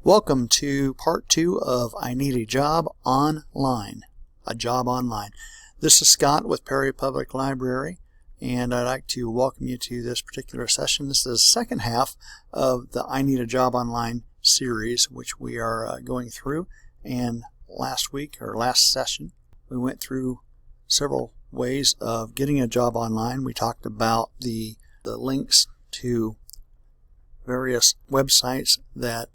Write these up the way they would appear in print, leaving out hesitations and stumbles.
Welcome to part 2 of I Need a Job Online. A Job Online. This is Scott with Perry Public Library, and I'd like to welcome you to this particular session. This is the second half of the I Need a Job Online series, which we are going through. And last session, we went through several ways of getting a job online. We talked about the links to various websites that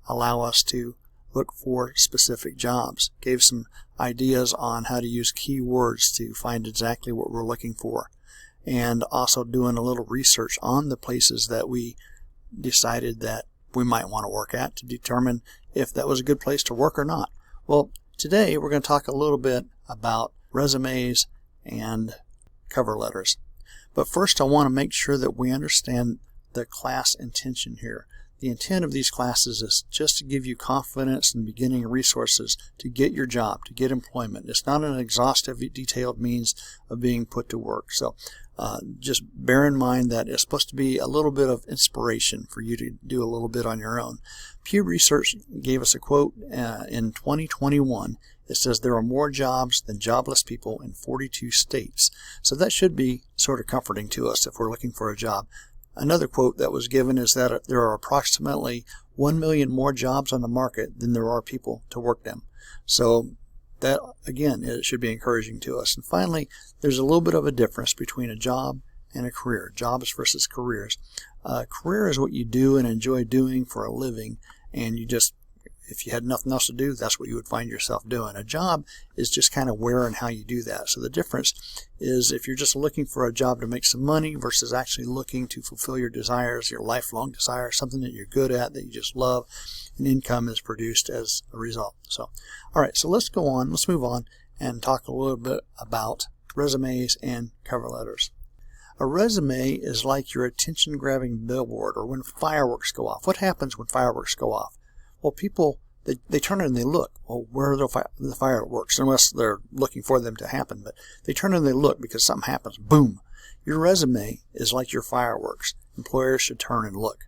allow us to look for specific jobs. Gave some ideas on how to use keywords to find exactly what we're looking for, and also doing a little research on the places that we decided that we might want to work at to determine if that was a good place to work or not. Well, today we're going to talk a little bit about resumes and cover letters. But first I want to make sure that we understand the class intention here. The intent of these classes is just to give you confidence and beginning resources to get your job, to get employment. It's not an exhaustive, detailed means of being put to work. So just bear in mind that it's supposed to be a little bit of inspiration for you to do a little bit on your own. Pew Research gave us a quote in 2021. It says there are more jobs than jobless people in 42 states. So that should be sort of comforting to us if we're looking for a job. Another quote that was given is that there are approximately 1 million more jobs on the market than there are people to work them. So that, again, it should be encouraging to us. And finally, there's a little bit of a difference between a job and a career. Jobs versus careers. Career is what you do and enjoy doing for a living, and if you had nothing else to do, that's what you would find yourself doing. A job is just kind of where and how you do that. So the difference is if you're just looking for a job to make some money versus actually looking to fulfill your desires, your lifelong desires, something that you're good at, that you just love, and income is produced as a result. So, all right, so let's go on. Let's move on and talk a little bit about resumes and cover letters. A resume is like your attention-grabbing billboard, or when fireworks go off. What happens when fireworks go off? Well, people, they turn and they look. Well, where are the fireworks? Unless they're looking for them to happen. But they turn and they look because something happens. Boom. Your resume is like your fireworks. Employers should turn and look.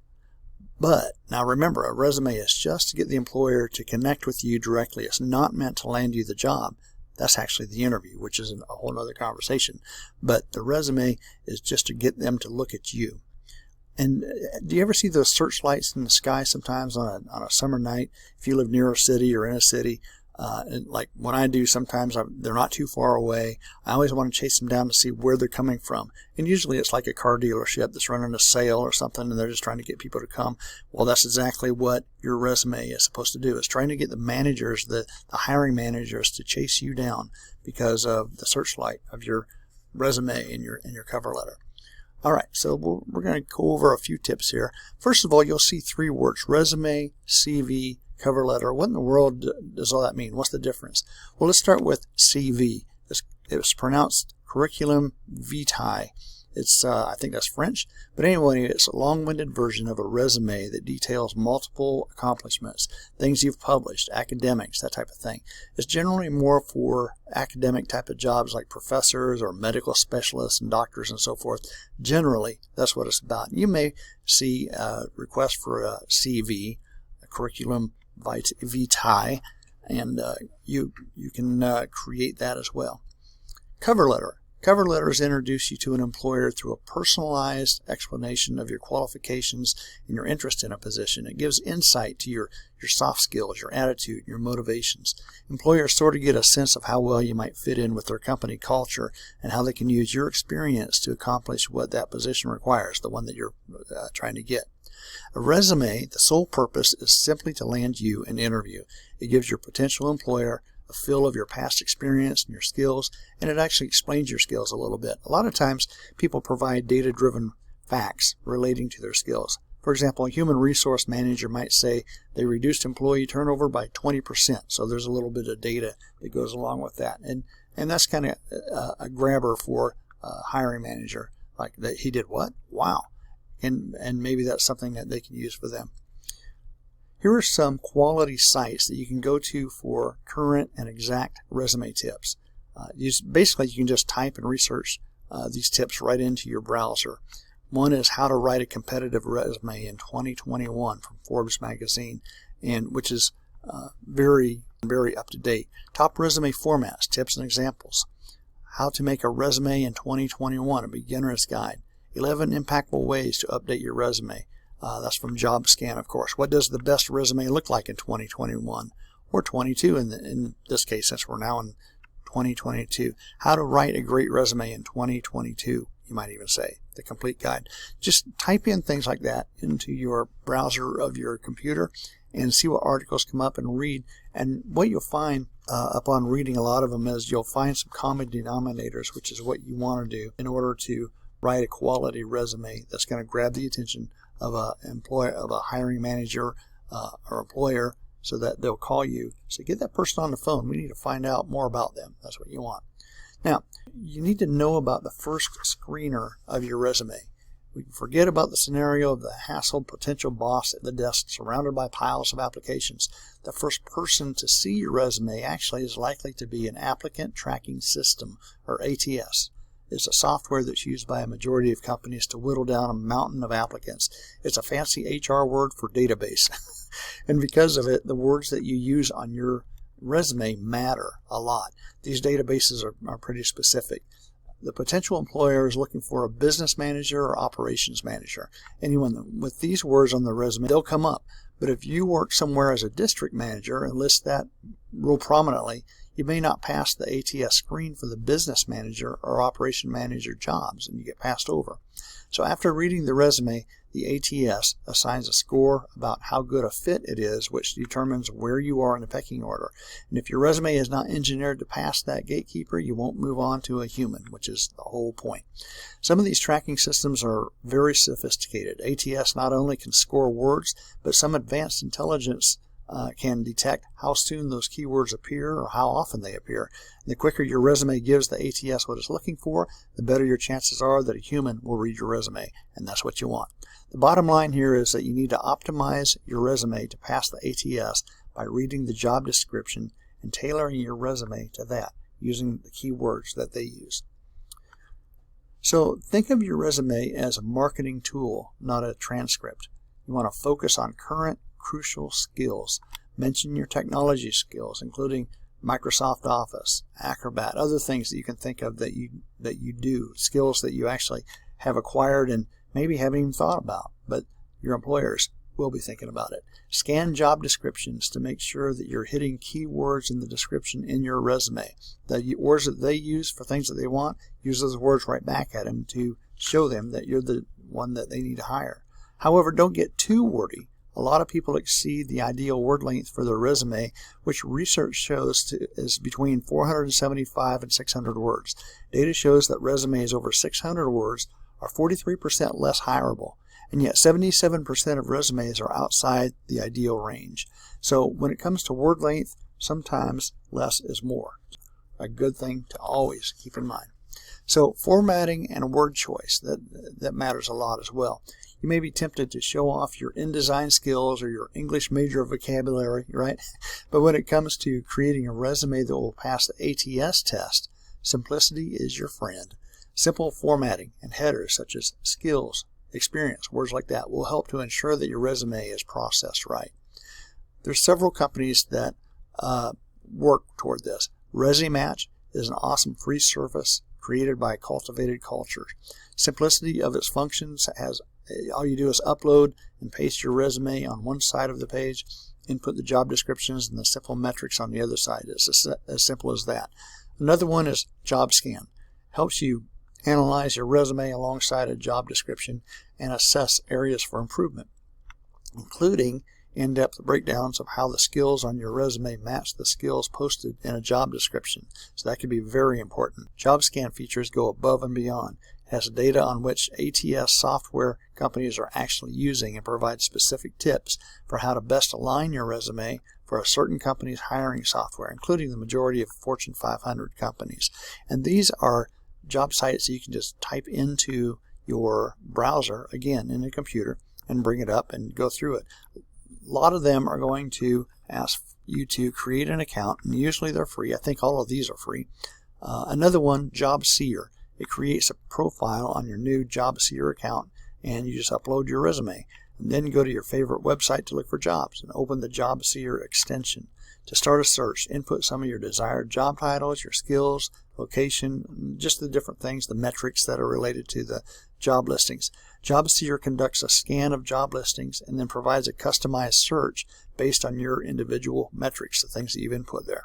But now remember, a resume is just to get the employer to connect with you directly. It's not meant to land you the job. That's actually the interview, which is a whole other conversation. But the resume is just to get them to look at you. And do you ever see those searchlights in the sky sometimes on a summer night? If you live near a city or in a city, and like when I do, sometimes they're not too far away. I always want to chase them down to see where they're coming from. And usually it's like a car dealership that's running a sale or something, and they're just trying to get people to come. Well, that's exactly what your resume is supposed to do. It's trying to get the managers, the hiring managers, to chase you down because of the searchlight of your resume and your cover letter. All right, so we're going to go over a few tips here. First of all, you'll see 3 words: resume, CV, cover letter. What in the world does all that mean? What's the difference? Well, let's start with CV. It's pronounced curriculum vitae. I think that's French. But anyway, it's a long-winded version of a resume that details multiple accomplishments, things you've published, academics, that type of thing. It's generally more for academic type of jobs like professors or medical specialists and doctors and so forth. Generally, that's what it's about. You may see a request for a CV, a curriculum vitae, and you can create that as well. Cover letter. Cover letters introduce you to an employer through a personalized explanation of your qualifications and your interest in a position. It gives insight to your soft skills, your attitude, your motivations. Employers sort of get a sense of how well you might fit in with their company culture and how they can use your experience to accomplish what that position requires, the one that you're trying to get. A resume, the sole purpose is simply to land you an interview. It gives your potential employer a feel of your past experience and your skills, and it actually explains your skills a little bit. A lot of times people provide data-driven facts relating to their skills. For example, a human resource manager might say they reduced employee turnover by 20%. So there's a little bit of data that goes along with that. And that's kind of a grabber for a hiring manager. Like, that he did what? Wow. And maybe that's something that they can use for them. Here are some quality sites that you can go to for current and exact resume tips. Basically, you can just type and research these tips right into your browser. One is How to Write a Competitive Resume in 2021 from Forbes magazine. and which is very up to date. Top resume formats, tips and examples. How to make a resume in 2021, a beginner's guide. 11 impactful ways to update your resume. That's from JobScan, of course. What does the best resume look like in 2021 or 22 in this case, since we're now in 2022? How to write a great resume in 2022, you might even say. The complete guide. Just type in things like that into your browser of your computer and see what articles come up and read. And what you'll find upon reading a lot of them is you'll find some common denominators, which is what you want to do in order to write a quality resume that's going to grab the attention of a hiring manager or employer, so that they'll call you. So get that person on the phone. We need to find out more about them. That's what you want. Now, you need to know about the first screener of your resume. We can forget about the scenario of the hassled potential boss at the desk surrounded by piles of applications. The first person to see your resume actually is likely to be an applicant tracking system, or ATS. It's a software that's used by a majority of companies to whittle down a mountain of applicants. It's a fancy HR word for database. And because of it, the words that you use on your resume matter a lot. These databases are pretty specific. The potential employer is looking for a business manager or operations manager. Anyone with these words on the resume, they'll come up. But if you work somewhere as a district manager and list that real prominently, you may not pass the ATS screen for the business manager or operation manager jobs, and you get passed over. So after reading the resume, the ATS assigns a score about how good a fit it is, which determines where you are in the pecking order. And if your resume is not engineered to pass that gatekeeper, you won't move on to a human, which is the whole point. Some of these tracking systems are very sophisticated. ATS not only can score words, but some advanced intelligence can detect how soon those keywords appear or how often they appear. And the quicker your resume gives the ATS what it's looking for, the better your chances are that a human will read your resume, and that's what you want. The bottom line here is that you need to optimize your resume to pass the ATS by reading the job description and tailoring your resume to that using the keywords that they use. So think of your resume as a marketing tool, not a transcript. You want to focus on current crucial skills. Mention your technology skills, including Microsoft Office, Acrobat, other things that you can think of that you do, skills that you actually have acquired and maybe haven't even thought about, but your employers will be thinking about it. Scan job descriptions to make sure that you're hitting keywords in the description in your resume. The words that they use for things that they want, use those words right back at them to show them that you're the one that they need to hire. However, don't get too wordy. A lot of people exceed the ideal word length for their resume, which research shows is between 475 and 600 words. Data shows that resumes over 600 words are 43% less hireable, and yet 77% of resumes are outside the ideal range. So when it comes to word length, sometimes less is more. A good thing to always keep in mind. So formatting and word choice, that matters a lot as well. You may be tempted to show off your InDesign skills or your English major vocabulary, right? But when it comes to creating a resume that will pass the ATS test, simplicity is your friend. Simple formatting and headers such as skills, experience, words like that will help to ensure that your resume is processed right. There's several companies that work toward this. ResuMatch is an awesome free service created by Cultivated Culture. Simplicity of its functions has all you do is upload and paste your resume on one side of the page, input the job descriptions and the simple metrics on the other side. It's as simple as that. Another one is JobScan. Helps you analyze your resume alongside a job description and assess areas for improvement, including in-depth breakdowns of how the skills on your resume match the skills posted in a job description. So that could be very important. JobScan features go above and beyond. It has data on which ATS software companies are actually using and provides specific tips for how to best align your resume for a certain company's hiring software, including the majority of Fortune 500 companies. And these are job sites that you can just type into your browser, again, in a computer, and bring it up and go through it. A lot of them are going to ask you to create an account, and usually they're free. I think all of these are free. Another one, JobSeer. It creates a profile on your new JobSeer account, and you just upload your resume. And then go to your favorite website to look for jobs and open the Job Seeker extension. To start a search, input some of your desired job titles, your skills, location, just the different things, the metrics that are related to the job listings. Job Seeker conducts a scan of job listings and then provides a customized search based on your individual metrics, the things that you've input there.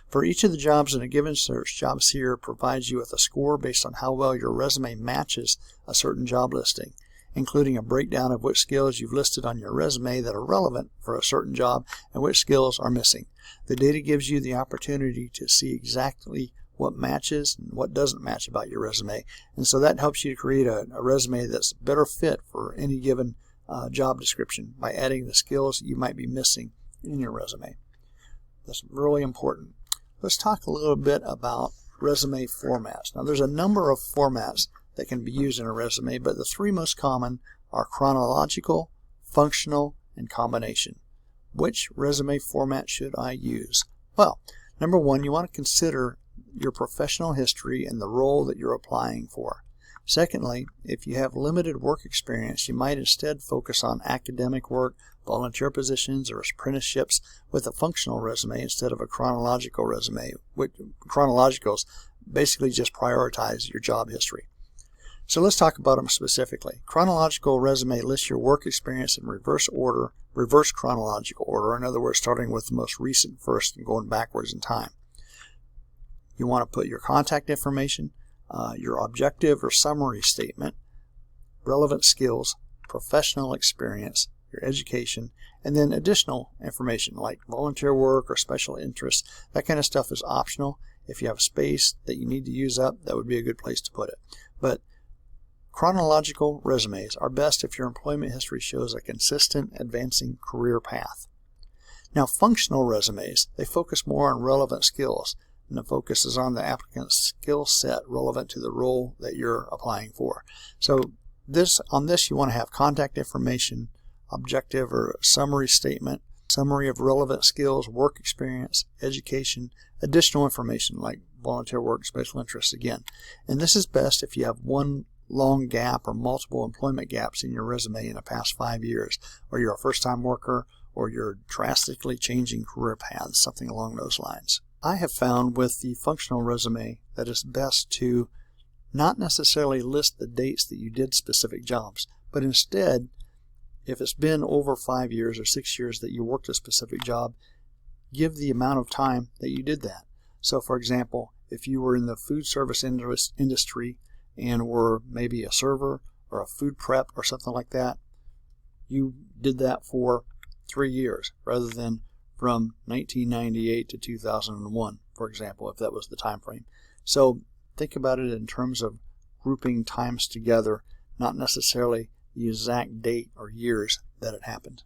For each of the jobs in a given search, Job Seeker provides you with a score based on how well your resume matches a certain job listing, including a breakdown of which skills you've listed on your resume that are relevant for a certain job and which skills are missing. The data gives you the opportunity to see exactly what matches and what doesn't match about your resume, and so that helps you to create a resume that's a better fit for any given job description by adding the skills you might be missing in your resume. That's really important. Let's talk a little bit about resume formats. Now, there's a number of formats that can be used in a resume, but the three most common are chronological, functional, and combination. Which resume format should I use? Well, number one, you want to consider your professional history and the role that you're applying for. Secondly, if you have limited work experience, you might instead focus on academic work, volunteer positions, or apprenticeships with a functional resume instead of a chronological resume. Chronologicals basically just prioritize your job history. So let's talk about them specifically. Chronological resume lists your work experience in reverse chronological order. In other words, starting with the most recent first and going backwards in time. You want to put your contact information, your objective or summary statement, relevant skills, professional experience, your education, and then additional information like volunteer work or special interests. That kind of stuff is optional. If you have space that you need to use up, that would be a good place to put it. But chronological resumes are best if your employment history shows a consistent advancing career path. Now, functional resumes, they focus more on relevant skills, and the focus is on the applicant's skill set relevant to the role that you're applying for. So on this you want to have contact information, objective or summary statement, summary of relevant skills, work experience, education, additional information like volunteer work, special interests again. And this is best if you have one long gap or multiple employment gaps in your resume in the past 5 years, or you're a first-time worker, or you're drastically changing career paths, something along those lines. I have found with the functional resume that it's best to not necessarily list the dates that you did specific jobs, but instead, if it's been over 5 years or 6 years that you worked a specific job, give the amount of time that you did that. So for example, if you were in the food service industry and were maybe a server or a food prep or something like that, you did that for 3 years rather than from 1998 to 2001, for example, if that was the time frame. So think about it in terms of grouping times together, not necessarily the exact date or years that it happened.